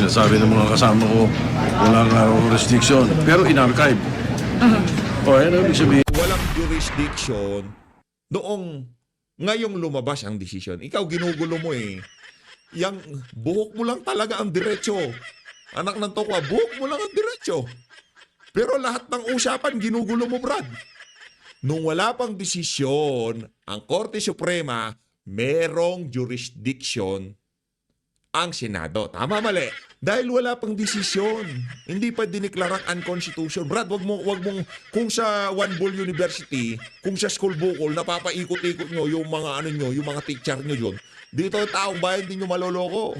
Sinasabi ng mga kasama ko, wala nga restriction, pero in-archive. O, ano ibig sabihin? Walang jurisdiction ngayong lumabas ang desisyon. Ikaw, ginugulo mo eh. Yang buhok mo lang talaga ang diretsyo. Anak ng tokwa, buhok mo lang ang diretsyo. Pero lahat ng usapan, ginugulo mo, Brad. Nung wala pang desisyon, ang Korte Suprema, merong jurisdiction ang Senado. Tama, mali. Dahil wala pang desisyon. Hindi pa diniklarang unconstitutional. Brad, wag mong, kung sa One Bull University, kung sa school bukol, napapaikot-ikot nyo yung mga yung mga teacher nyo yun. Dito, taong bayan, hindi nyo maloloko.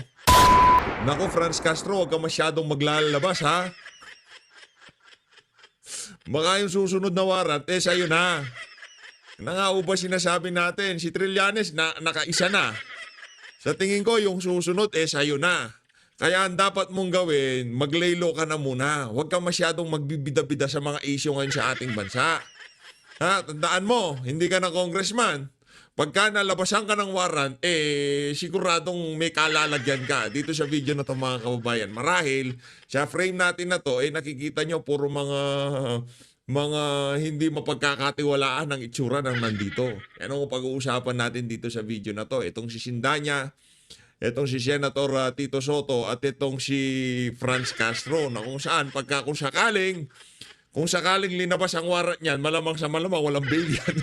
Nako, Franz Castro, wag ka masyadong maglalabas, ha? Baka yung susunod na warrant, sa'yo na. Nangao sinasabi natin, si Trillanes nakaisa na. Sa tingin ko, yung susunod, sa'yo na. Kaya ang dapat mong gawin, maglaylo ka na muna. Huwag ka masyadong magbibida-bida sa mga issue ngayon sa ating bansa. Ha? Tandaan mo, hindi ka na congressman. Pagka nalabasan ka ng warrant, siguradong may kalalagyan ka. Dito sa video na to, mga kababayan. Marahil, sa frame natin na to, nakikita nyo puro mga hindi mapagkakatiwalaan ng itsura ng nandito. Yan ang pag-uusapan natin dito sa video na to. Itong si Sindanya, itong si Senator Tito Soto, at itong si Franz Castro, na kung saan, kung sakaling linabas ang warrant niyan, malamang sa malamang, walang bail yan.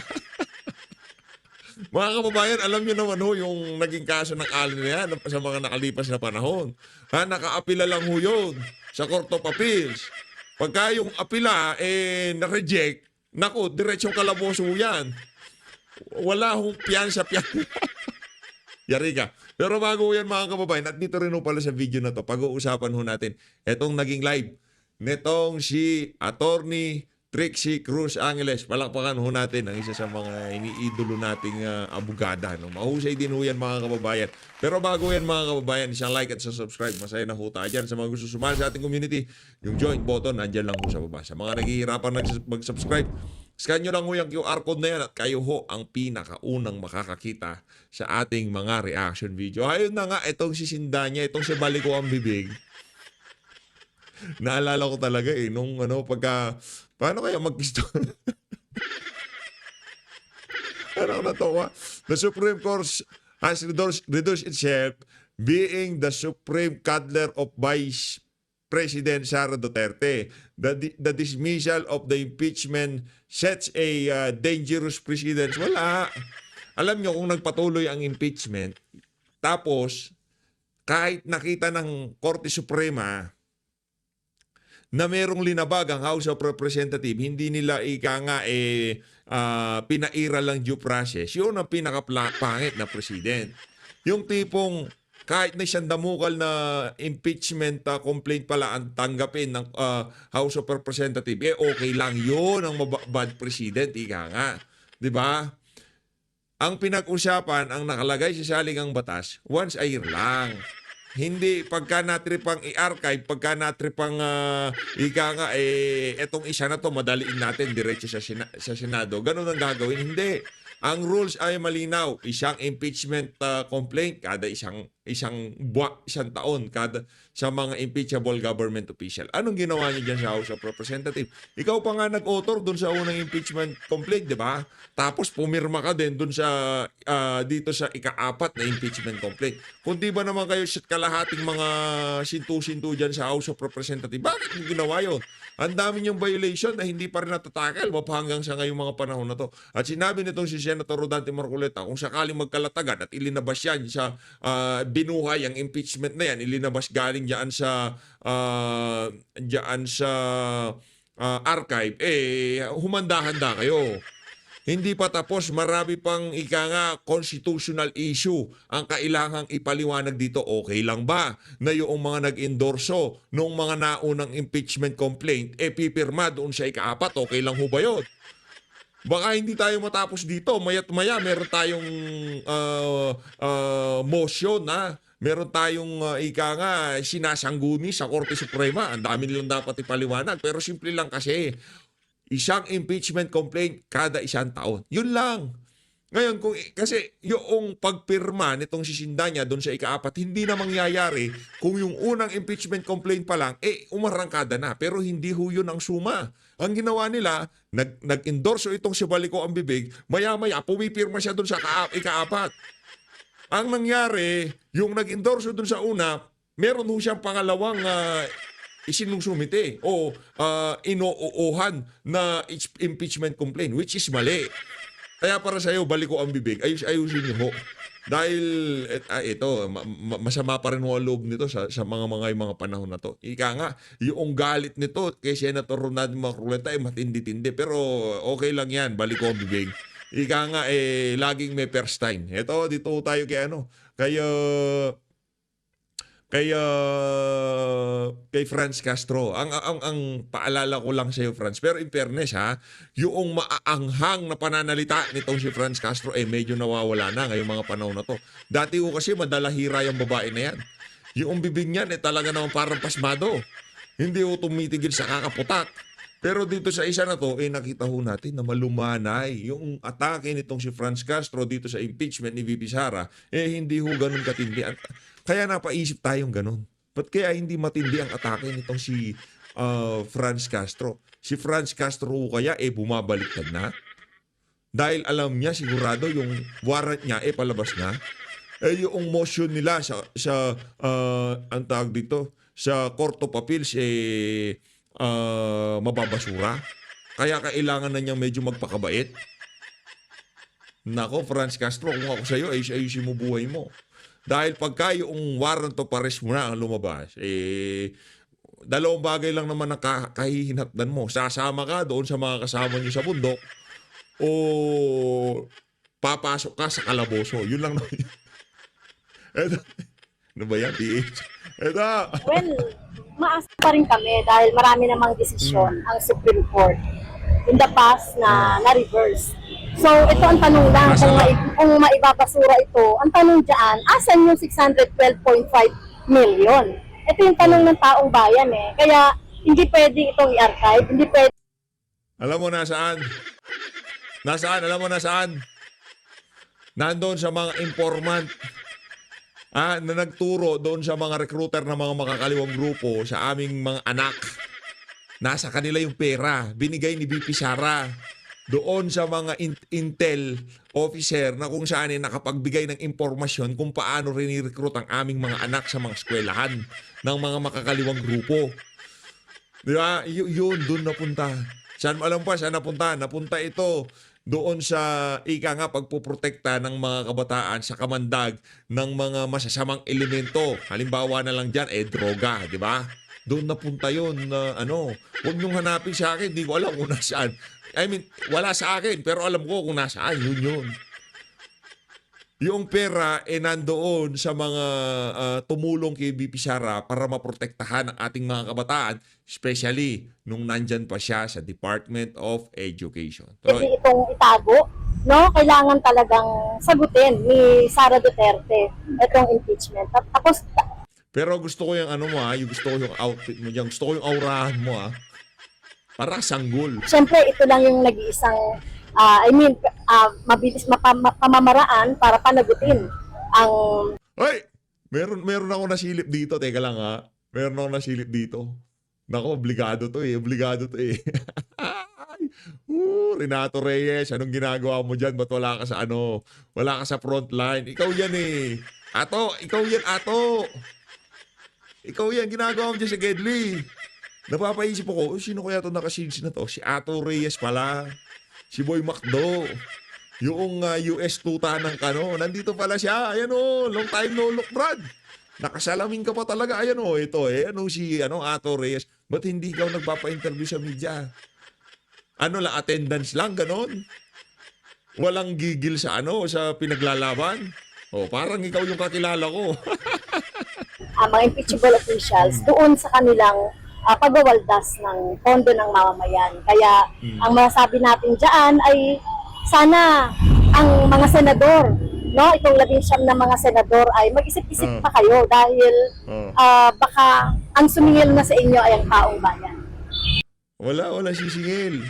Mga kababayan, alam nyo naman yung naging kaso ng Allen na yan sa mga nakalipas na panahon. Nakaapila lang yun sa Court of Appeals. Pagka yung apila, na-reject, naku, diretsong kalaboso yan. Wala piyansa. Yari ka. Pero bago yan, mga kababayan, at dito rin pala sa video na to, pag-uusapan natin, etong naging live, netong si Attorney Trixie Cruz Angeles. Palakpakan natin ang isa sa mga iniidolo nating abogada. Mahusay din yan, mga kababayan. Pero bago yan, mga kababayan, isang like at subscribe. Masaya na tayo dyan. Sa mga gusto sumali sa ating community, yung join button, nandyan lang sa baba. Sa mga naghihirapan mag-subscribe, scan nyo lang yung QR code na yan at kayo ang pinakaunang makakakita sa ating mga reaction video. Ayun na nga, itong si Sindanya, itong si Baliko ang bibig. Naalala ko talaga nung paano kaya mag-gusto? Ano natawa? The Supreme Court has reduced itself being the supreme cuddler of Vice President Sara Duterte. The dismissal of the impeachment sets a dangerous precedent. Wala. Alam nyo, kung nagpatuloy ang impeachment, tapos kahit nakita ng Korte Suprema na merong linabag ang House of Representatives, hindi nila pinaira lang due process, yun ang pinakapangit na president. Yung tipong kahit na siyang damukal na impeachment complaint pala ang tanggapin ng House of Representatives, okay lang yun ang bad president, ika. Diba? Ang pinag-usapan, ang nakalagay sa saligang batas, once a year lang. Hindi pagka natripang i-archive, pagka natripang etong isa na to madaliin natin diretso sa Senado. Ganun ang gagawin. Hindi. Ang rules ay malinaw. Isang impeachment complaint kada isang taon kada sa mga impeachable government official. Anong ginawa niyo diyan sa House of Representatives? Ikaw pa nga nag-author doon sa unang impeachment complaint, 'di ba? Tapos pumirma ka din doon sa dito sa ika-4 na impeachment complaint. Kung di ba naman kayo sa kalahating mga sintu-sintu diyan sa House of Representatives, bakit niyo ginawa 'yon? Ang dami niyong violation na hindi pa rin natatakal hanggang sa ngayong mga panahon na to. At sinabi nitong si Senator Rodante Marcoleta, kung sakaling magkalatagan at ilinabas yan sa binuhay ang impeachment na yan, ilinabas galing diyan sa archive, humanda-handa kayo. Hindi pa tapos, marami pang constitutional issue ang kailangang ipaliwanag dito. Okay lang ba na yung mga nag-endorso nung mga naunang impeachment complaint, pipirma doon sa ika-4? Okay lang ho ba yun? Baka hindi tayo matapos dito. Maya't maya, meron tayong motion na meron tayong sinasangguni sa Korte Suprema. Ang dami nilang dapat ipaliwanag. Pero simple lang kasi, isang impeachment complaint kada isang taon. Yun lang. Ngayon, kasi yung pagpirma nitong si Sindanya doon sa ika-4, hindi na mangyayari kung yung unang impeachment complaint pa lang, umarangkada na. Pero hindi ho yun ang suma. Ang ginawa nila, nag-endorso itong si Balico ang bibig, maya-maya, pumipirma siya doon sa ika-4. Ang nangyari, yung nag-endorso doon sa una, meron ho siyang pangalawang isinusumite o inuuhan na impeachment complaint, which is mali. Kaya para sa'yo, Balico ang bibig, ayusin niyo ho. Dahil ito, masama pa rin ho ang loob nito sa mga panahon na to. Ika nga, yung galit nito kay Senator Ronald Marcoleta ay matindi-tindi. Pero okay lang yan, Balico ang bibig. Ika nga, laging may first time. Ito, dito tayo kay Franz Castro. Ang paalala ko lang sa iyo, Franz, pero in fairness ha, yung maaanghang na pananalita nitong si Franz Castro medyo nawawala na ngayong mga panahon na to. Dati ko kasi madalahira yung babae na yan. Yung bibig niyan talaga naman parang pasmado. Hindi ko tumitigil sa kakaputak. Pero dito sa isa na to, nakita ho natin na malumanay yung atake nitong si Franz Castro dito sa impeachment ni VP Sara, hindi ho ganun katindi. Kaya napaisip tayong ganun. Ba't kaya hindi matindi ang atake nitong si Franz Castro? Si Franz Castro kaya bumabaliktad na? Dahil alam niya sigurado yung warrant niya palabas na? Yung motion nila sa ang tawag dito, sa Court of Appeals mababasura. Kaya kailangan na niyang medyo magpakabait. Nako, Franz Castro, kung ako sa'yo, ayusin mo buhay mo. Dahil pagka yung warrant of arrest mo na ang lumabas, dalawang bagay lang naman ang kahihinatnan mo. Sasama ka doon sa mga kasama niyo sa bundok o papasok ka sa kalaboso. Yun lang naman. Eto, ano ba yan, PH? Eto. Well, maasa pa rin kami dahil marami namang desisyon ang Supreme Court in the past na na-reverse. So, ito ang tanong lang, kung maibabasura ito, ang tanong dyan, asan yung 612.5 million? Ito yung tanong ng taong bayan Kaya, hindi pwedeng itong i-archive, hindi pwedeng... Alam mo nasaan? Alam mo nasaan? Nandoon sa mga informant na nagturo doon sa mga recruiter ng mga makakaliwang grupo sa aming mga anak. Nasa kanila yung pera. Binigay ni VP Sara doon sa mga intel officer na kung saan nakapagbigay ng impormasyon kung paano rin i-recruit ang aming mga anak sa mga eskwelahan ng mga makakaliwang grupo. Di ba? Yun, doon napunta. Saan alam pa, saan napunta? Napunta ito doon sa pagpuprotekta ng mga kabataan sa kamandag ng mga masasamang elemento. Halimbawa na lang dyan, droga, di ba? Doon napunta yun na huwag niyong hanapin sa akin, di ko alam kung nasaan. I mean, wala sa akin, pero alam ko kung nasaan, yun. Yung pera nandoon sa mga tumulong kay VP Sara para maprotektahan ang ating mga kabataan, especially nung nandyan pa siya sa Department of Education. Pwede itong itago, no? Kailangan talagang sagutin ni Sara Duterte itong impeachment. Tapos, pero gusto ko yung gusto ko yung outfit mo diyan, gusto ko yung aurahan mo para sanggol. Siyempre, ito lang yung nag-iisang mabilis pamamaraan para panagutin ang... Hoy! Meron ako nasilip dito. Teka lang Meron ako nasilip dito. Nako, obligado to Obligado to Renato Reyes, anong ginagawa mo dyan? Ba't wala ka sa Wala ka sa front line. Ikaw yan Ato, ikaw yan, Ato. Ikaw yan, ginagawa mo dyan sa Gedli. Napapaisip ako, sino kaya ito nakasilsi na to? Si Ato Reyes pala. Si Boy Macdo. Yung US tuta ng nandito pala siya. Ayan long time no look, Brad. Nakasalamin ka pa talaga. Ayan ito si Ato Reyes. Ba't hindi ikaw nagpapa-interview sa media? Attendance lang, ganon? Walang gigil sa sa pinaglalaban? Parang ikaw yung kakilala ko. Mga impeachable officials doon sa kanilang pagwawaldas ng pondo ng mamamayan. Kaya ang masasabi natin dyan ay sana ang mga senador, itong 19 na mga senador ay mag-isip-isip pa kayo dahil baka ang sumingil na sa inyo ay ang taong bayan. Wala sisingil.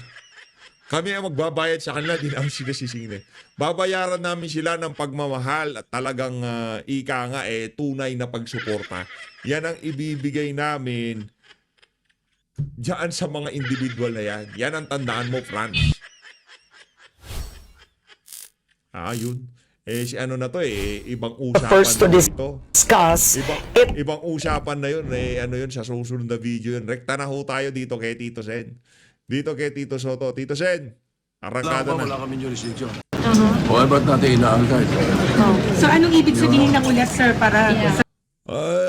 Kami ang magbabayad sa kanila, di namin sila sisingilin. Babayaran namin sila ng pagmamahal at talagang ika nga tunay na pagsuporta. Yan ang ibibigay namin diyan sa mga individual na yan. Yan ang tandaan mo, Franz. Yun. Si ano na to ibang usapan First to na ito. discuss Ibang usapan na yun. Ano yun, sa susunod na video yun. Rekta na ho tayo dito kay Tito Sen. Dito kay Tito Soto. Tito Sen, arangkada na. Wala kami jurisdiction. O ba't natin ina-archive? So anong ibig sabihin ng ulat, sir, para sa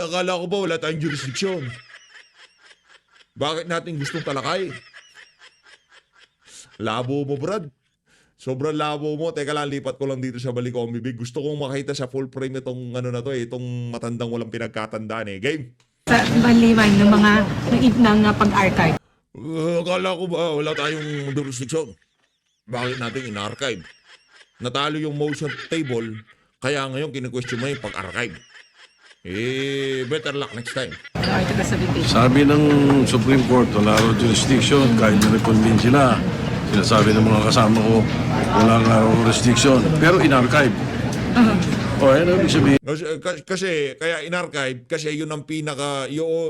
Akala ko ba wala tayong jurisdiction? Bakit natin gustong talakay? Labo mo, Brad. Sobrang labo mo. Teka lang, lipat ko lang dito sa Balikombi Big. Gusto kong makita sa full frame itong ano na to itong matandang walang pinagkatandaan Game. baliwan ng mga ng pag-archive? Akala ko ba wala tayong jurisdiction? Bakit natin in-archive? Natalo yung motion table, kaya ngayon kine-question mo yung pag-archive. Better luck next time. Ito ka sa bibig. Sabi ng Supreme Court, wala raw jurisdiction, kahit na-convince sila. Sinasabi ng mga kasama ko, wala nga raw jurisdiction, pero in-archive. Ano ibig sabihin? Kasi kaya in-archive, kasi yun ang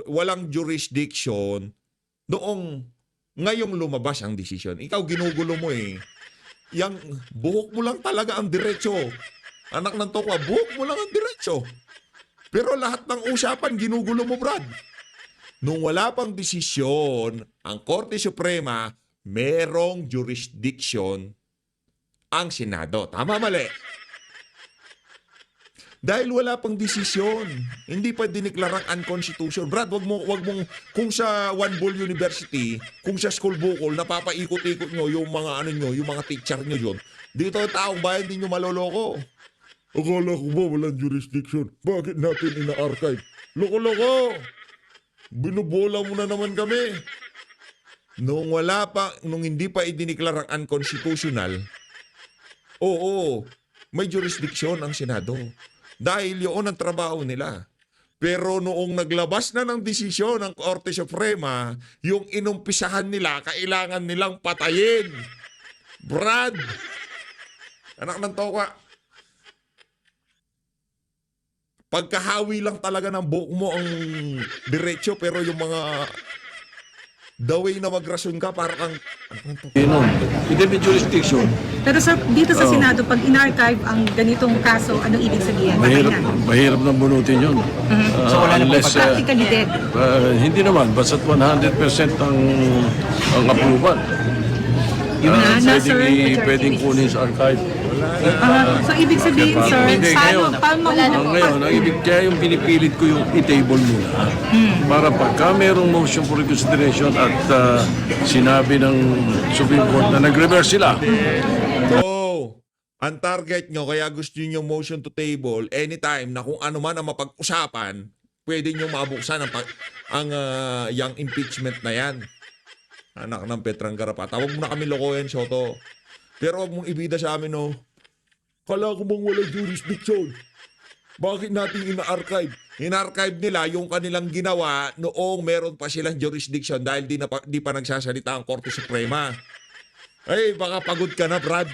walang jurisdiction noong ngayong lumabas ang desisyon. Ikaw ginugulo mo Yang buhok mo lang talaga ang diretso. Anak ng tokwa, buhok mo lang ang diretso. Pero lahat ng usapan, ginugulo mo, Brad. Nung wala pang desisyon, ang Korte Suprema, merong jurisdiction ang Senado. Tama, mali? Dahil wala pang desisyon, hindi pa diniklarang unconstitutional. Brad, wag mong, kung sa One Bull University, kung sa school bukol, napapaikot-ikot nyo yung mga yung mga teacher nyo yun. Dito taong bayan din nyo maloloko. Akala ko ba walang jurisdiction? Bakit natin ina-archive? Loko-loko! Binubola mo na naman kami. Nung hindi pa idiniklarang unconstitutional, may jurisdiction ang Senado. Dahil yun ang trabaho nila. Pero noong naglabas na ng desisyon ng Korte Suprema, yung inumpisahan nila, kailangan nilang patayin. Brad! Anak ng toka. Pagkahawi lang talaga ng buhok mo ang diretso, pero yung mga the way na magrason ka, parang Hindi may jurisdiction. Pero sir, dito sa Senado, pag in-archive ang ganitong kaso, anong ibig sabihin? Patay na. Mahirap nang bunutin yun. So wala na Unless, Practically dead. hindi naman, basta't 100% ang approval. Pwedeng kunin sa archive. So ibig sabihin, sir, Hindi, paano ngayon, kaya yung pinipilit ko yung i-table muna. Para pagka merong motion for reconsideration at sinabi ng Supreme Court na nag-reverse sila. Ang target nyo, kaya gusto nyo motion to table, anytime na kung ano man ang mapag-usapan, pwede nyo mabuksan yung impeachment na yan. Anak ng Petrang Garapata. Huwag mo na kami lokohin, Soto. Pero huwag mong ibida sa amin, Kala ko bang walang jurisdiction? Bakit natin ina-archive? In-archive nila yung kanilang ginawa noong meron pa silang jurisdiction dahil di pa nagsasalita ang Korte Suprema. Ay, baka pagod ka na, Brad.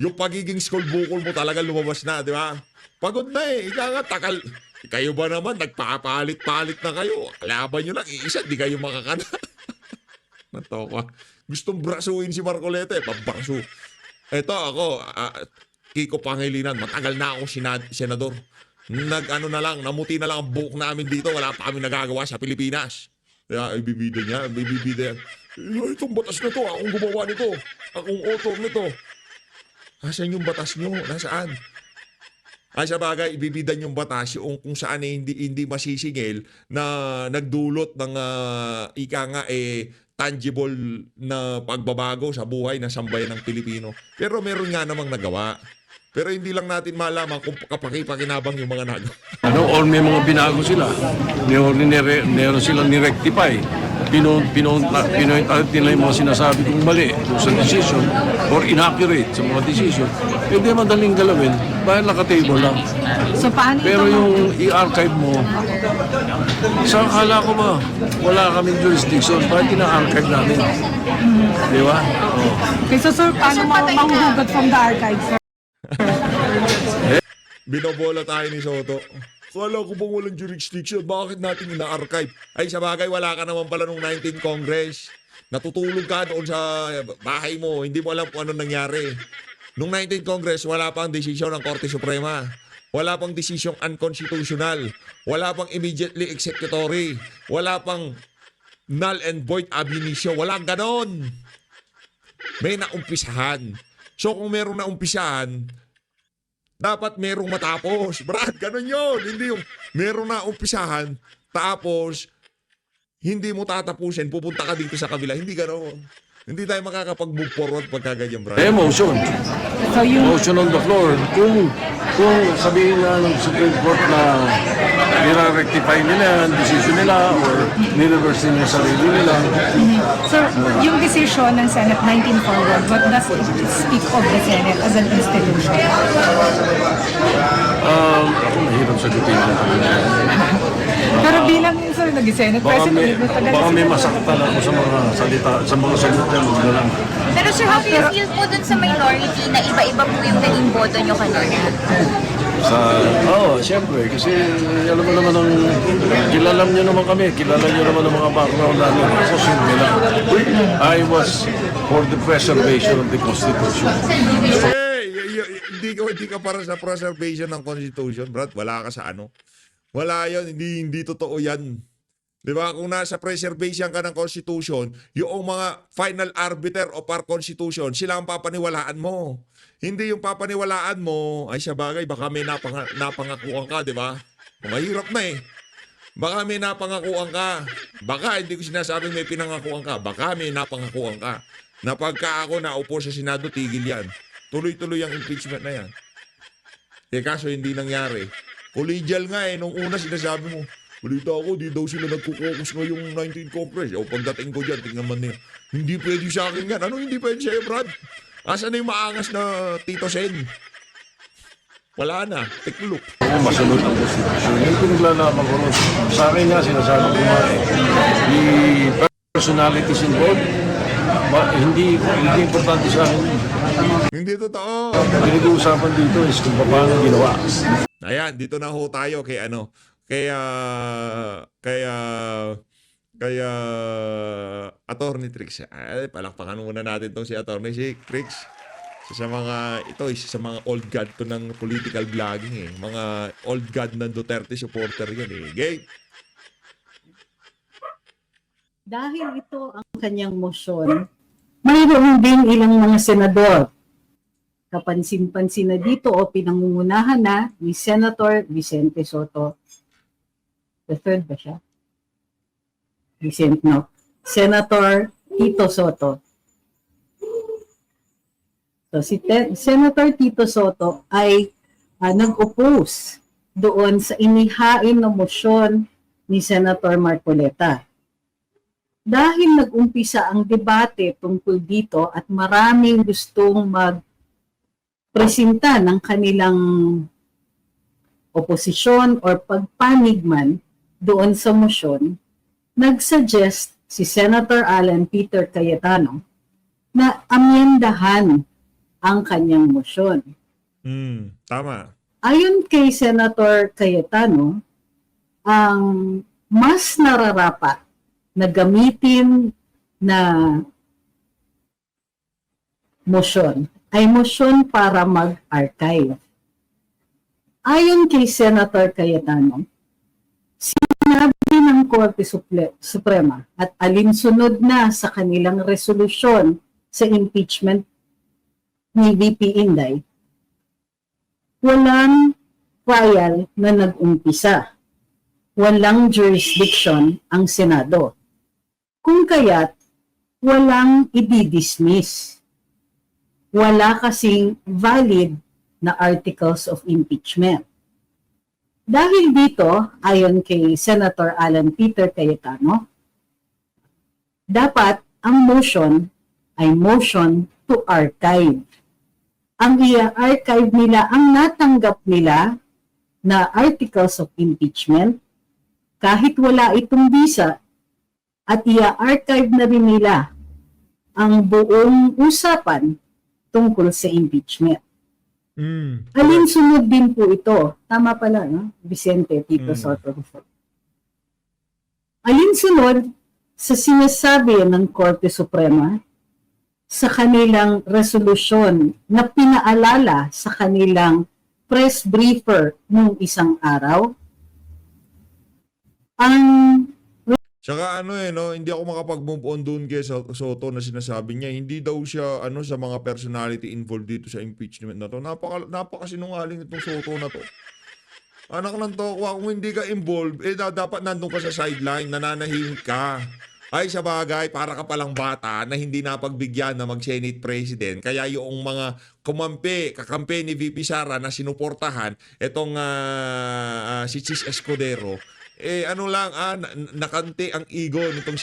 Yung pagiging school bukol mo talaga lumabas na, di ba? Pagod na takal. Kayo ba naman, nagpapalit-palit na kayo. Kalaban nyo lang, iisa, di kayo makakana. Natoka. Gustong brasuin si Marcoleta, pabraso. Eto ako, Kiko Pangilinan, matagal na akong senador. Namuti na lang ang buhok namin dito, wala pa kami nagagawa sa Pilipinas. Kaya ibibida niya. Itong batas na to, akong gumawa nito. Akong author nito. Asan yung batas nyo? Nasaan? Sa bagay, ibibidan yung batas yung kung saan hindi masisingil na nagdulot ng tangible na pagbabago sa buhay ng sambayan ng Pilipino. Pero meron nga namang nagawa. Pero hindi lang natin malaman kung kapakipakinabang yung mga nagawa. Or may mga binago sila. Meron silang ni-rectify. pinoint out nila yung mga sinasabi kong mali doon sa decision or inaccurate sa mga decision, hindi madaling galawin dahil naka-table lang. So paano Pero ito? yung i-archive mo, sa akala ko ba, wala kaming jurisdiction, bakit ina-archive namin? Di ba? Oh. Okay, so sir, paano mahuhugot from the archives, sir? Binobola tayo ni Soto. Kala ko bang walang jurisdiction? Bakit natin ina-archive? Ay, sa bagay, wala ka naman pala nung 19th Congress. Natutulog ka doon sa bahay mo. Hindi mo alam kung ano nangyari. Nung 19th Congress, wala pang desisyon ng Korte Suprema. Wala pang desisyong unconstitutional. Wala pang immediately executory. Wala pang null and void ab initio. Wala ganon. May naumpisahan. So kung merong naumpisahan, dapat merong matapos. Brad, ganun yun. Hindi yung merong na umpisahan, tapos hindi mo tatapusin, pupunta ka dito sa kabila. Hindi ganun. Hindi tayo makakapag-move forward pagka ganyan, Brad. Motion. So yung Motion on the floor. Kung sabihin na ng Supreme Court na nire-rectify nila ang decision nila or nire-reverse nila yung sarili nila, sir, yung decision ng Senate 19 forward, what does it speak of the Senate as an institution? ako mahirap sagutin yung kanila. Pero bilang sir, nag-Senate President, Baka may masaktan ako sa mga salita, sa mga sagot niya, huwag na lang. Pero sir, how do you feel po dun sa minority na iba-iba po yung naging boto nyo kanina? Siyempre, kasi alam mo naman kilala nyo naman kami, kilala nyo naman ang mga background namin. Ako simple lang. I was for the preservation of the Constitution. Hey, hindi ka para sa preservation ng Constitution, Brad. Wala ka sa ano. Wala yan. Hindi totoo yan. Di ba? Kung nasa preservation ka ng Constitution, yung mga final arbiter of our Constitution, sila ang papaniwalaan mo. Hindi yung papaniwalaan mo, ay sa bagay, baka may napangakuan ka, di ba? Mahirap na eh. Baka may napangakuan ka. Baka, hindi ko sinasabing may pinangakuan ka. Baka may napangakuan ka. Na pagka ako naupo sa Senado, tigil yan. Tuloy-tuloy ang impeachment na yan. Eh kaso hindi nangyari. Collegial nga eh. Nung una sinasabi mo, balita ako, di daw sila nagkukokus ngayong 19 Congress. O pagdating ko dyan, tingnan man niya. Hindi pwede sa akin yan. Ano hindi pwede sa'yo, Brad? Asan na yung maangas na Tito Sen? Wala na. Tiklop. Ako masunod ang Constitution. Yung pinaglalaban ko rin. Sa akin nga, sinasabi ko nga the personalities involved, hindi importante sa akin. Hindi totoo. Pinag-uusapan dito is kung paano ginawa. Ayan, dito na ho tayo kay ano. Kaya Attorney Trix. Ay, palakpakan muna natin tong si Attorney Trix. Isa sa mga old god to ng political vlogging eh. Mga old god ng Duterte supporter yan eh. Gay. Dahil ito ang kanyang motion, mayroon din ilang mga senador. Kapansin-pansin na dito o pinangungunahan na ni Senator Vicente Soto. The third ba siya? Senator Tito Soto. So si Senator Tito Soto ay nag-oppose doon sa inihain na motion ni Senator Marcoleta. Dahil nag-umpisa ang debate tungkol dito at maraming gustong magpresenta ng kanilang oposisyon or pagpanigman doon sa motion, nag-suggest si Senator Alan Peter Cayetano na amyendahan ang kanyang motion. Tama. Ayon kay Senator Cayetano, ang mas nararapat na gamitin na motion ay motion para mag-archive. Ayon kay Senator Cayetano, sinabi ng Korte Suprema at alinsunod na sa kanilang resolusyon sa impeachment ni VP Inday, walang trial na nag-umpisa. Walang jurisdiction ang Senado. Kung kaya't walang i-dismiss. Wala kasing valid na articles of impeachment. Dahil dito, ayon kay Senator Alan Peter Cayetano, dapat ang motion ay motion to archive. Ang i-archive nila, ang natanggap nila na articles of impeachment, kahit wala itong visa, at i-archive na rin nila ang buong usapan tungkol sa impeachment. Alinsunod din po ito. Tama pala, no? Vicente, Tito Soto. Alinsunod sa sinasabi ng Korte Suprema sa kanilang resolusyon na pinaalala sa kanilang press briefer nung isang araw. Ang Tsaka no, hindi ako makapag-move on doon kay Soto na sinasabi niya, hindi daw siya sa mga personality involved dito sa impeachment na to. Napakasinungaling itong Soto na to. Anak ng tokwa, kung hindi ka involved, dapat nandun ka sa sideline, nananahimik ka. Ay, sa bagay, para ka palang bata na hindi napagbigyan na mag-Senate President. Kaya yung mga kakampi ni VP Sara na sinuportahan, itong si Chis Escudero, nakanti ang ego nitong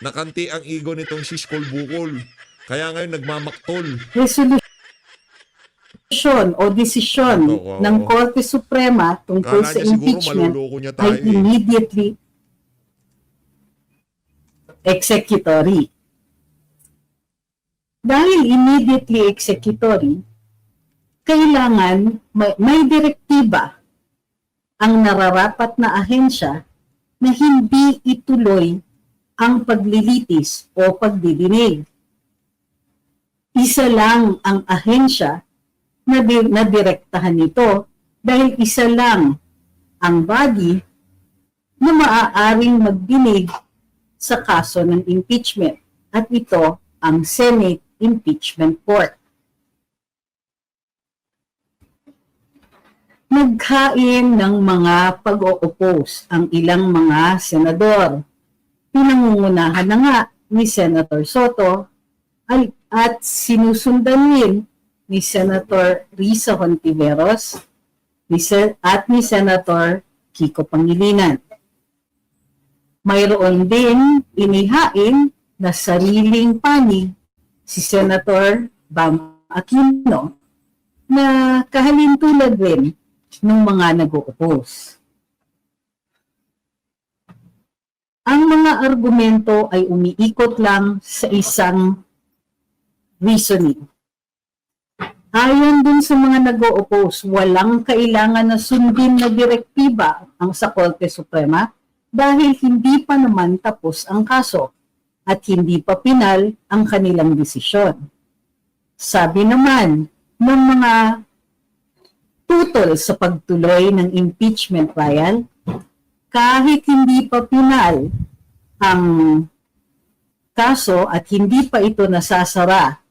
nakanti ang ego nitong si Skol Bukol. Kaya ngayon nagmamaktol. resolution o desisyon ng Korte Suprema tungkol Kala sa niya siguro impeachment maluloko niya ay tayo. immediately executory. Dahil immediately executory, kailangan may direktiba ang nararapat na ahensya na hindi ituloy ang paglilitis o pagdidinig. Isa lang ang ahensya na direktahan nito dahil isa lang ang body na maaaring magdinig sa kaso ng impeachment at ito ang Senate Impeachment Court. Naghain ng mga pag-o-oppose ang ilang mga senador. Pinangungunahan na nga ni Senator Soto at sinusundan din ni Senator Risa Hontiveros at ni Senator Kiko Pangilinan. Mayroon din inihain na sariling panig si Senator Bam Aquino na kahalintulad rin ng mga nag-o-oppose. Ang mga argumento ay umiikot lang sa isang reasoning. Ayon dun sa mga nag-o-oppose, walang kailangan na sundin na direktiba ang sa Korte Suprema dahil hindi pa naman tapos ang kaso at hindi pa pinal ang kanilang desisyon. Sabi naman ng mga tutol sa pagtuloy ng impeachment trial, kahit hindi pa pinal ang kaso at hindi pa ito nasasara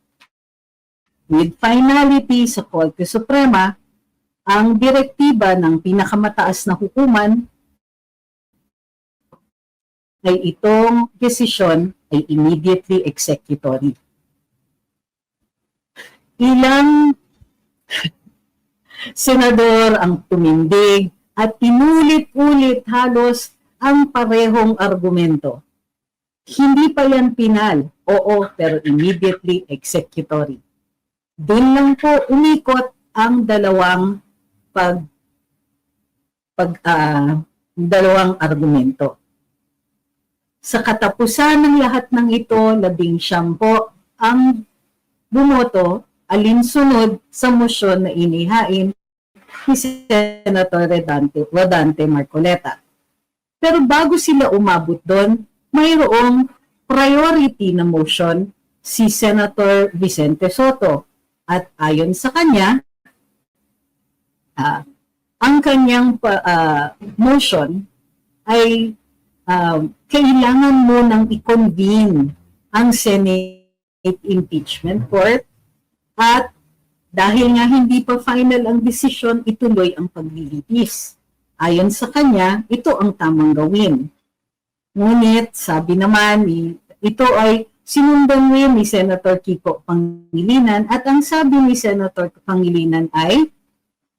with finality sa Korte Suprema, ang direktiba ng pinakamataas na hukuman ay itong desisyon ay immediately executory. Ilang senador ang tumindig at inulit-ulit halos ang parehong argumento. Hindi pa yan pinal, oo, pero immediately executory. Doon lang po umikot ang dalawang dalawang argumento. Sa katapusan ng lahat ng ito, 19 po ang bumoto alinsunod sa mosyon na inihain ni Senator Rodante Marcoleta. Pero bago sila umabot doon, mayroong priority na motion si Senator Vicente Soto. At ayon sa kanya, ang kanyang motion ay kailangan mo nang i-convene ang Senate Impeachment Court at dahil nga hindi pa final ang desisyon, ituloy ang paglilitis. Ayon sa kanya, ito ang tamang gawin. Ngunit, sabi naman, ito ay sinundan rin ni Senator Kiko Pangilinan at ang sabi ni Senator Pangilinan ay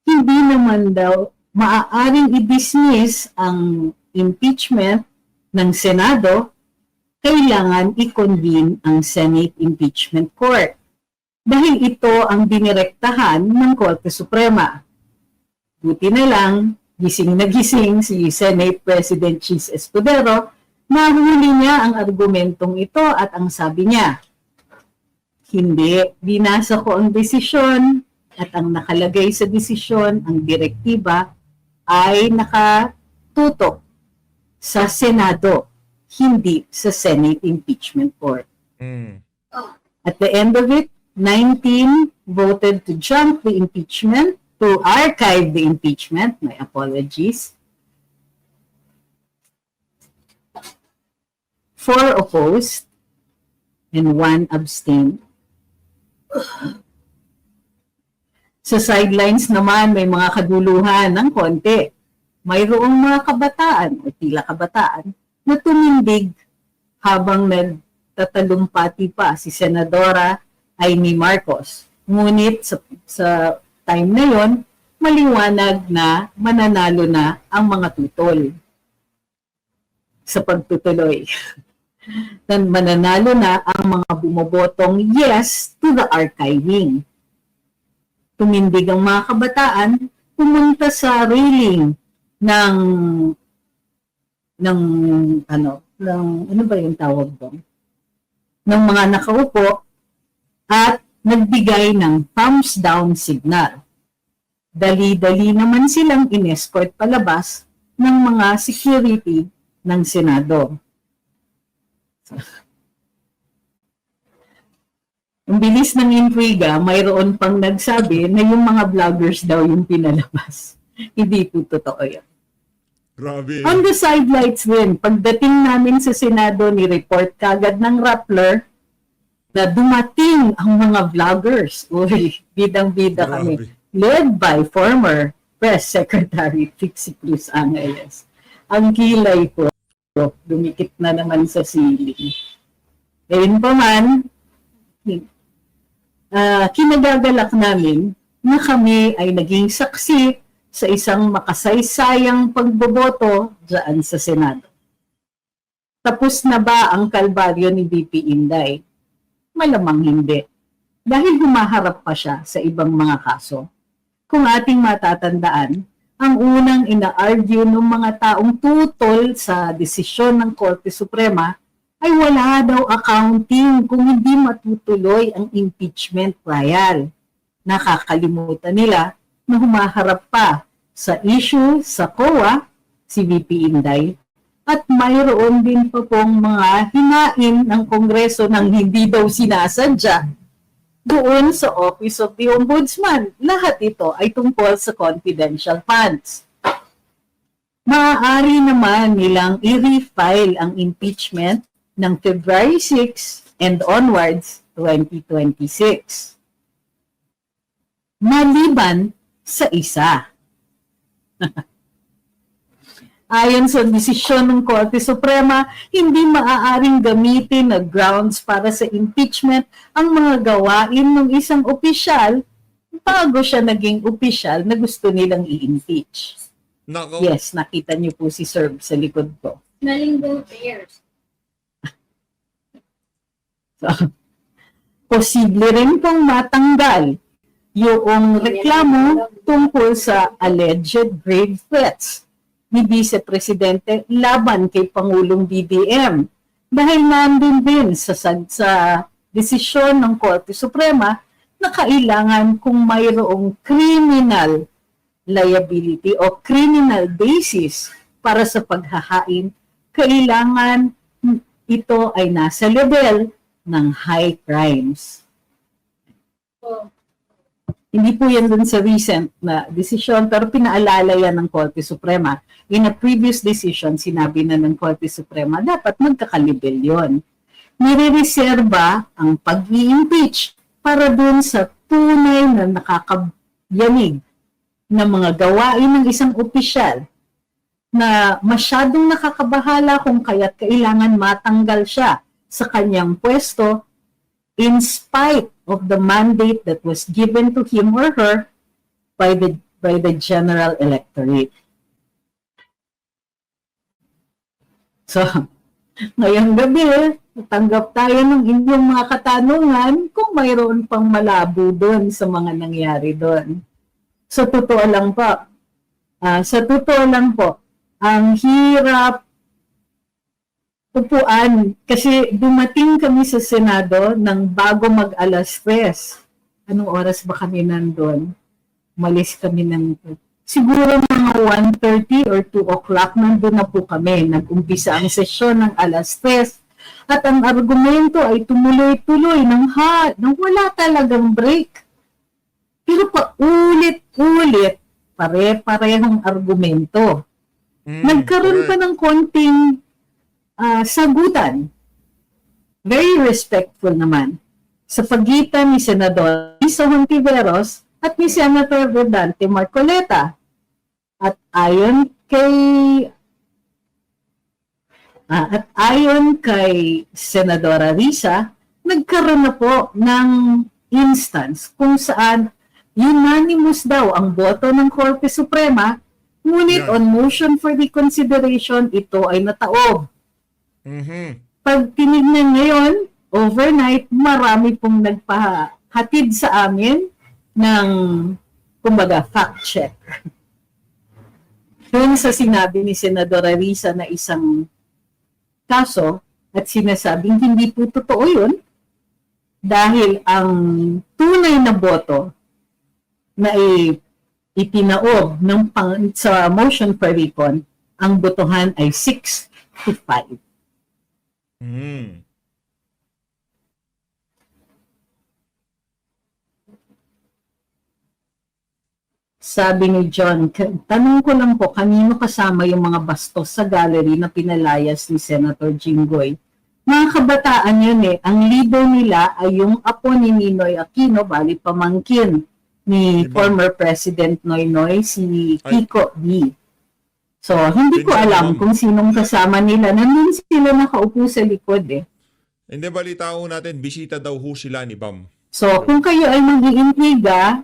hindi naman daw maaaring i-dismiss ang impeachment ng Senado kailangan i-convene ang Senate Impeachment Court. Dahil ito ang dinirektahan ng Korte Suprema. Buti na lang, gising na gising si Senate President Chis Escudero, nahuli niya ang argumentong ito at ang sabi niya, hindi, binasa ko ang desisyon at ang nakalagay sa desisyon, ang direktiba, ay nakatutok sa Senado, hindi sa Senate Impeachment Court. At the end of it, 19 voted to junk the impeachment, to archive the impeachment, my apologies. 4 opposed and 1 abstained. Sa sidelines naman, may mga kaguluhan ng konti. Mayroong mga kabataan o tila kabataan na tumindig habang nagtatalumpati pa si Senadora Amy Marcos. Ngunit sa time na yon, maliwanag na mananalo na ang mga tutol sa pagtutuloy. Dan mananalo na ang mga bumobotong yes to the archiving. Tumindig ang mga kabataan, pumunta sa railing ng ano ba yung tawag doon? Ng mga nakaupo at nagbigay ng thumbs down signal. Dali-dali naman silang in-escort palabas ng mga security ng Senado. Ang bilis ng intriga, mayroon pang nagsabi na yung mga vloggers daw yung pinalabas. Hindi po totoo yan. Grabe. On the sidelights din, pagdating namin sa Senado, ni-report kagad ng Rappler na dumating ang mga vloggers. Uy, bidang-bida kami. Led by former Press Secretary Trixie Cruz Angeles. Ang kilay ko, dumikit na naman sa ceiling. Ngayon pa man, kinagagalak namin na kami ay naging saksi sa isang makasaysayang pagboboto dyan sa Senado. Tapos na ba ang kalbaryo ni VP Inday? Malamang hindi. Dahil humaharap pa siya sa ibang mga kaso. Kung ating matatandaan, ang unang ina-argue ng mga taong tutol sa desisyon ng Korte Suprema ay wala daw accounting kung hindi matutuloy ang impeachment trial. Nakakalimutan nila na humaharap pa sa issue sa COA, si VP Inday, at mayroon din pa pong mga hinain ng Kongreso ng hindi daw sinasadya doon sa Office of the Ombudsman. Lahat ito ay tungkol sa confidential funds. Maaari naman nilang i-refile ang impeachment ng February 6 and onwards 2026. Maliban sa isa. Ayon sa desisyon ng Korte Suprema, hindi maaaring gamitin na grounds para sa impeachment ang mga gawain ng isang opisyal bago siya naging opisyal na gusto nilang i-impeach. Nako. Yes, nakita niyo po si Sir sa likod ko. Nalinggo pairs. So, posible rin pong matanggal yung reklamo tungkol sa alleged grave threats ni Vice Presidente laban kay Pangulong BBM. Dahil nandun din sa desisyon ng Korte Suprema na kailangan kung mayroong criminal liability o criminal basis para sa paghahain, kailangan ito ay nasa level ng high crimes. Hindi po yan dun sa recent na desisyon, pero pinaalala yan ng Korte Suprema. In a previous decision, sinabi na ng Korte Suprema, dapat magkakalibel yun. Nire-reserba ang pag-i-impeach para dun sa tunay na nakakayanig na mga gawain ng isang opisyal na masyadong nakakabahala kung kaya't kailangan matanggal siya sa kanyang pwesto in spite of the mandate that was given to him or her by the general electorate. So, Ngayong gabi, tatanggap tayo ng inyong mga katanungan kung mayroon pang malabo doon sa mga nangyari doon. Sa totoo lang po, ang hirap upuan kasi dumating kami sa Senado ng bago mag-alas 3. Anong oras ba kami nandun? Malis kami ng siguro mga 1:30 or 2 o'clock nandun na po kami. Nag-umpisa ang sesyon ng alas 3 at ang argumento ay tumuloy-tuloy nang wala talagang break. Pero paulit-ulit, pare-parehong argumento. Nagkaroon pa ng konting sagutan. Very respectful naman sa pagitan ni Senador Risa Hontiveros at ni Senator Rodante Marcoleta. At ayon kay Senadora Risa, nagkaroon na po ng instance kung saan unanimous daw ang boto ng Korte Suprema, ngunit on motion for reconsideration, ito ay nataob. Pag tinignan ngayon, overnight, marami pong nagpahatid sa amin ng, kumbaga, fact check. Doon sa sinabi ni Senadora Risa na isang kaso at sinasabing hindi po totoo yun dahil ang tunay na boto na itinaob sa motion for recon, ang botohan ay 6-5. Sabi ni John, tanong ko lang po, kanino kasama yung mga bastos sa gallery na pinalayas ni Senator Jinggoy? Mga kabataan yun eh. Ang leader nila ay yung apo ni Ninoy Aquino, bali pamangkin ni former President Noynoy, si Kiko B. So, hindi ko alam kung sinong kasama nila. Nandun sila nakaupo sa likod eh. Hindi, balita ko natin, bisita daw ho sila ni Bam. So, kung kayo ay mag-iintriga,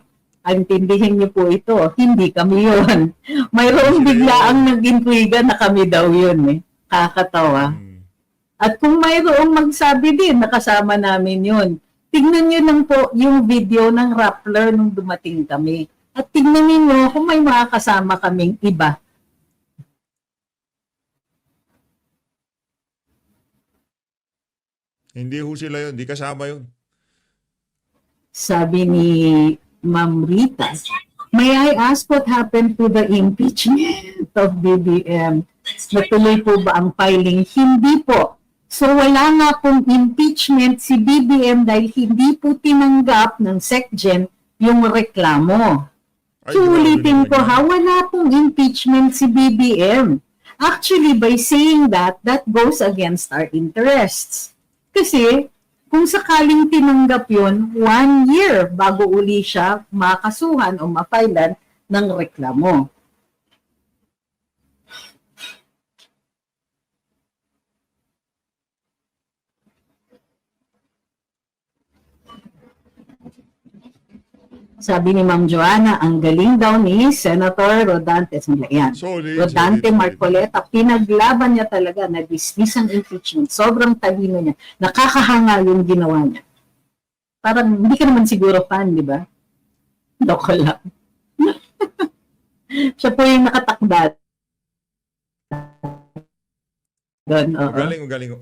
intindihin niyo po ito, hindi kami yun. Mayroong biglaang nag-intriga na kami daw yun eh. Kakatawa. At kung mayroong magsabi din, nakasama namin yun. Tignan niyo lang po yung video ng Rappler nung dumating kami. At tignan niyo kung may mga kasama kaming iba. Hindi ho sila yun, hindi kasama yun. Sabi ni Ma'am Rita, may I ask what happened to the impeachment of BBM? Natuloy po ba ang filing? Hindi po. So wala nga pong impeachment si BBM dahil hindi po tinanggap ng SecGen yung reklamo. So ulitin ko ha, wala pong impeachment si BBM. Actually, by saying that goes against our interests. Kasi kung sakaling tinanggap yun, 1 year bago uli siya makasuhan o mapailan ng reklamo. Sabi ni Ma'am Joanna, ang galing daw ni Senator Rodante. Yan. Rodante Marcoleta, pinaglaban niya talaga na dismiss ang impeachment. Sobrang talino niya. Nakakahanga yung ginawa niya. Parang hindi ka naman siguro fan, di ba? Loko lang. Siya po yung nakatakdat. Galing.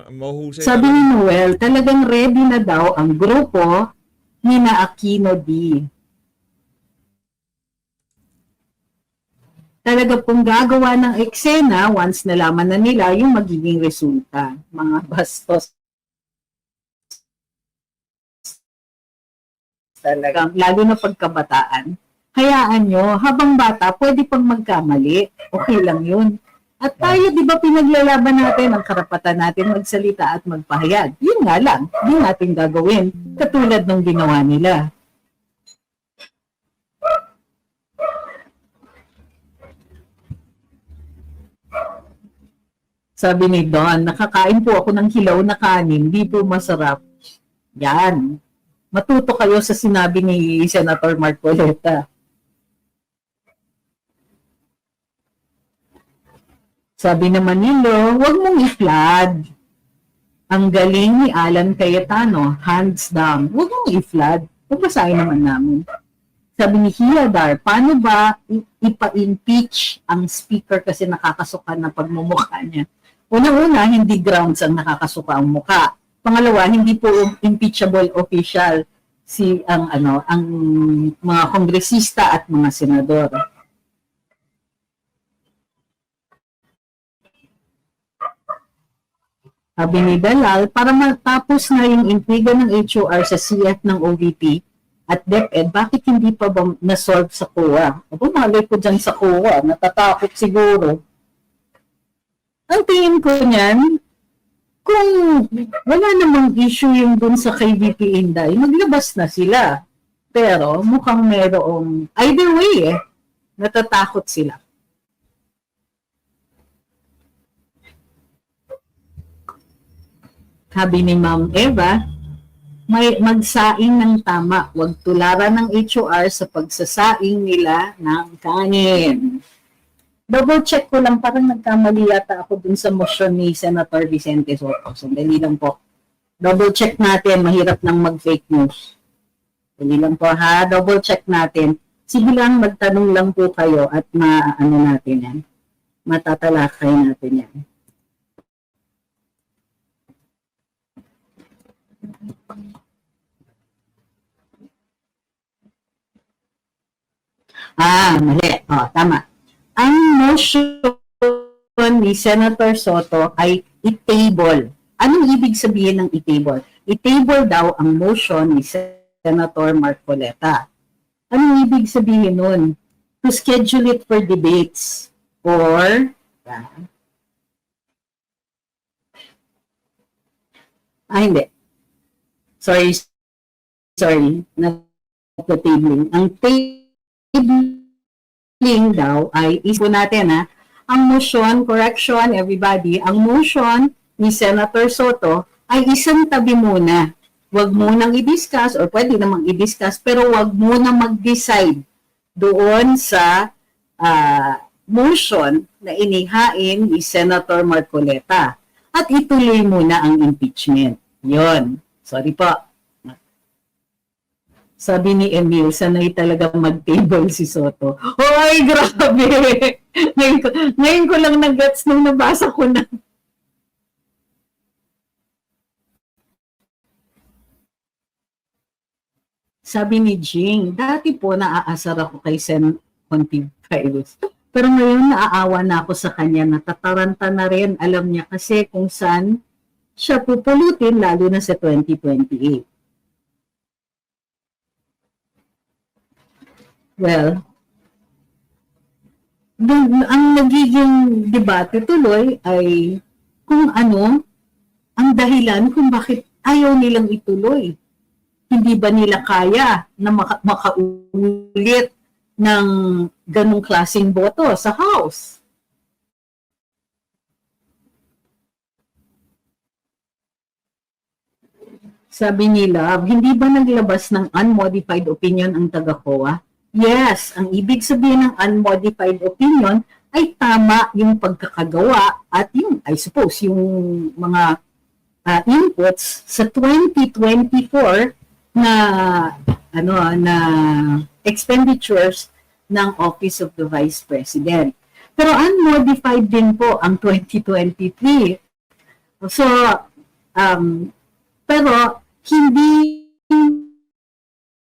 Mahusay. Sabi ni Noel, talagang ready na daw ang grupo ni na Aquino D. Talaga pong gagawa ng eksena once nalaman na nila yung magiging resulta. Mga bastos. Talagang, lalo na pagkabataan. Hayaan nyo, habang bata, pwede pang magkamali. Okay lang yun. At tayo, di ba pinaglalaban natin ang karapatan natin magsalita at magpahayag? Yun nga lang, di natin gagawin. Katulad ng ginawa nila. Sabi ni Don, nakakain po ako ng hilaw na kanin, di po masarap. Yan. Matuto kayo sa sinabi ni Senator Marcoleta. Sabi naman nila, huwag mong i-flood. Ang galing ni Alan Cayetano, hands down. Huwag mong i-flood. Pagbasahin naman namin. Sabi ni Hiadar, paano ba ipa-impeach ang speaker kasi nakakasuka ng pagmumukha niya? Una-una, hindi grounds ang nakakasuka ang muka. Pangalawa, hindi po impeachable official ang mga kongresista at mga senador. Sabi ni Dalal, para matapos na yung intriga ng HOR sa CF ng OVP at DepEd, bakit hindi pa ba na-solve sa COA? Abo, malay ko dyan sa COA, natatakot siguro. Ang tingin ko niyan, kung wala namang issue yung dun sa kay VP Inday, maglabas na sila. Pero mukhang merong, either way natatakot sila. Sabi ni Ma'am Eva, may magsaing ng tama, huwag tularan ng HOR sa pagsasaing nila ng kanin. Double check ko lang, parang nagkamali yata ako dun sa motion ni Senator Vicente Soto. Sandali lang po. Double check natin, mahirap nang mag-fake news. Sandali lang po ha, double check natin. Sige lang, magtanong lang po kayo at natin yan. Matatalakay natin yan. Mali. Tama. Ang motion ni Senator Soto ay i-table. Anong ibig sabihin ng i-table? I-table daw ang motion ni Senator Marcoleta. Anong ibig sabihin nun? To schedule it for debates or hindi. Sorry. Not the tabling. Ang tabling daw ay ispo natin ang motion, correction everybody, ang motion ni Senator Soto ay isang tabi muna. Huwag munang i-discuss or pwede namang i-discuss pero huwag munang mag-decide doon sa motion na inihain ni Senator Marcoleta. At ituloy muna ang impeachment. Yon. Sorry po. Sabi ni Emil, sanay talaga mag-table si Soto. Ay, grabe! Ngayon ko lang nag-gets nung nabasa ko na. Sabi ni Jing, dati po naaasar ako kay Sen. Pontivirus. Pero ngayon naaawa na ako sa kanya, natataranta na rin. Alam niya kasi kung saan siya pupulutin lalo na sa 2028. Well, ang nagiging debate tuloy ay kung ano ang dahilan kung bakit ayaw nilang ituloy. Hindi ba nila kaya na makaulit ng ganong klaseng boto sa House? Sabi nila, hindi ba naglabas ng unmodified opinion ang taga-COA? Yes, ang ibig sabihin ng unmodified opinion ay tama yung pagkakagawa at yung, I suppose, yung mga inputs sa 2024 na expenditures ng Office of the Vice President. Pero unmodified din po ang 2023. So, pero hindi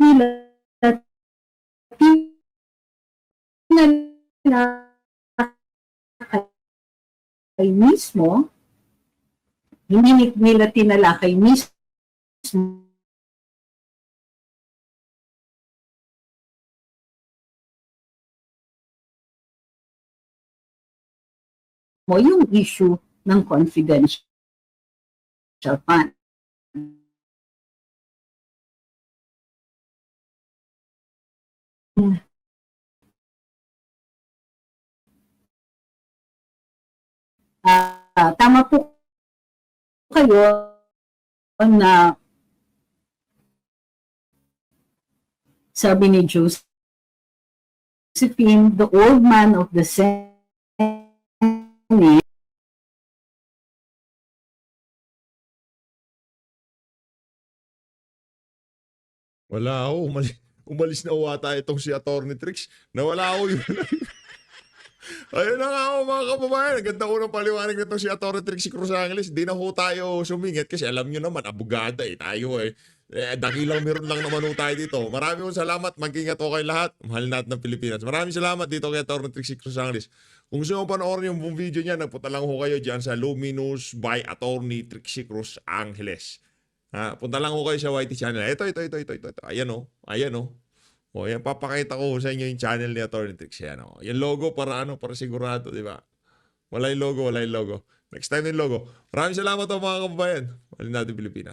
nila tinalakay mismo, hindi nila tinalakay mismo yung issue ng confidential fund. Tama po kayo na sabi ni Josephine, the old man of the Senate Wala ako. Umalis na uwata itong si Attorney Trix. Nawala ako yun. Ayun na nga ako mga kababayan. Ang ganda ko ng paliwanag na itong si Attorney Trix Cruz Angeles. Di na ho tayo sumingit kasi alam nyo naman, abogada tayo dakilang meron lang naman ho tayo dito. Maraming salamat. Mag-ingat ho kayo lahat. Mahal natin ng Pilipinas. Maraming salamat dito kay Attorney Trix Cruz Angeles. Kung gusto mo panoorin yung buong video niya, nagpunta lang ho kayo dyan sa Luminous by Attorney Trix Cruz Angeles. Punta lang ko kayo sa YT channel. Ito. Ayan o. O, yan, papakita ko sa inyo yung channel ni Attorney Trix. Ayan o. Yung logo para sigurado, di ba? Wala yung logo. Next time yung logo. Maraming salamat mga kababayan. Mahal natin Pilipinas.